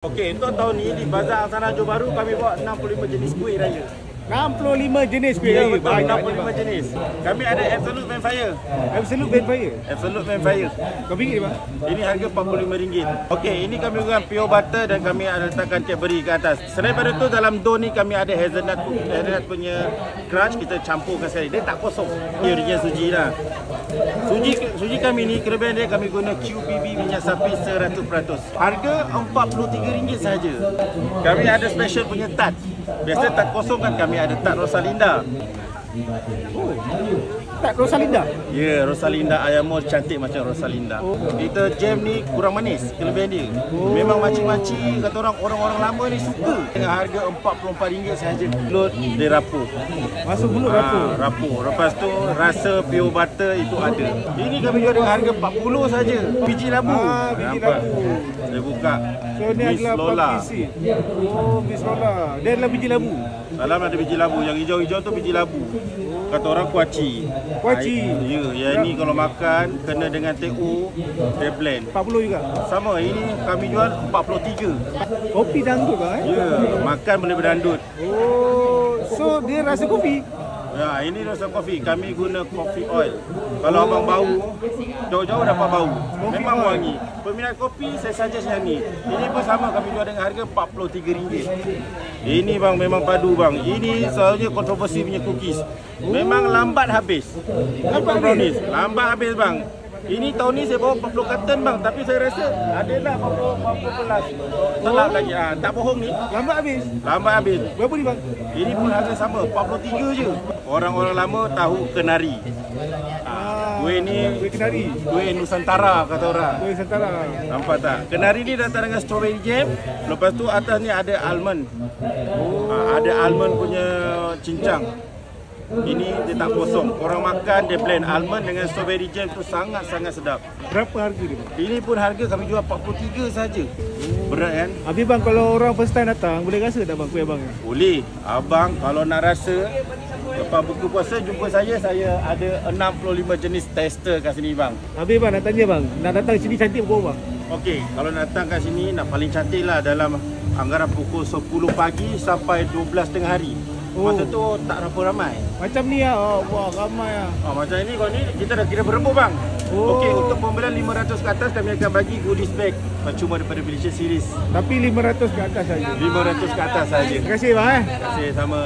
Okey, untuk tahun ni di Bazar Angsana Johor Bahru kami bawa 65 jenis kuih raya. 65 jenis kuih Ya, raya. betul, 65 jenis. Kami ada Absolute Vampire. Absolute Vampire. Absolute Vampire. Kau fikir bang? Ini harga RM45. Okey, ini kami gunakan pure butter dan kami ada letakkan Cadbury ke atas. Selain daripada tu dalam dough ni kami ada hazelnut punya crunch, kita campurkan sekali. Dia tak kosong. Ini original suji lah. Suji kami ni kelebihan dia kami guna QBB minyak sapi 100%. Harga RM43 sahaja. Kami ada special punya tart. Biasa tart kosong kan, kami ada tart Rosalinda. Oh, tak Rosalinda? Ya, Rosalinda ayam cantik macam Rosalinda. Kita jam ni kurang manis, kelebihan dia. Memang macam-macam kata orang-orang lama ni suka. Dengan harga RM44 sahaja. Mulut dia rapuh. Masuk mulut rapuh. Rapuh. Lepas tu rasa pure butter itu ada. Ini kami jual dengan harga RM40 sahaja. Biji labu. Biji Nampak? labu. Saya buka. So ni Miss adalah Lola. isi. Oh, Miss Lola. Dia adalah biji labu. Dalam ada biji labu. Yang hijau-hijau tu biji labu. Kata orang kuaci. Kuaci. Ya, yang ni kalau makan kena dengan TO, dia blend. 40 juga. Sama, ini kami jual 43. Kopi dangdut bang Ya, makan boleh berdandut. Oh, so dia rasa kopi. Ya, ini rasa kopi. Kami guna coffee oil. Kalau abang bau, jauh-jauh dapat bau. Memang wangi. Peminat kopi, saya suggest yang ni. Ini pun sama, kami jual dengan harga RM43. Ini bang, memang padu bang. Ini selalunya kontroversi punya cookies. Memang lambat habis. Lambat Brownies. Lambat habis bang. Ini tahun ni saya bawa 40 karton bang, tapi saya rasa ada lah 40 kelas. Telap lagi. Tak bohong ni. Lambat habis. Lambat habis. Berapa ni bang? Ini pun harga sama, 43 je. Orang-orang lama tahu kenari. Kuih ni Kuih kenari. kuih Nusantara kata orang. Kuih Nusantara. Nampak tak? Kenari ni datang dengan strawberry jam. Lepas tu atas ni ada almond. Ada almond punya cincang. Ini dia tak kosong. Orang makan dia blend almond dengan strawberry jam tu sangat-sangat sedap. Berapa harga dia bang? Ini pun harga kami jual 43 saja. Berat kan? Habis bang, kalau orang first time datang, boleh rasa tak bang kuih abang ni? Boleh. Abang kalau nak rasa lepas buka puasa jumpa saya ada 65 jenis tester kat sini bang. Habis bang, nak tanya bang, nak datang sini cantik pukul bang? Okey, kalau nak datang kat sini nak paling cantik lah dalam anggaran pukul 10 pagi sampai 12 tengah hari. Masa tu tak berapa ramai. Macam ni lah, oh, wah ramai lah. Macam ini kalau ni kita dah kira berembuk bang. Okey, untuk pembelian 500 ke atas kami akan bagi goodies bag percuma daripada Malaysia Series. Tapi 500 ke atas saja. 500 ke atas saja. Terima kasih bang Terima kasih sama.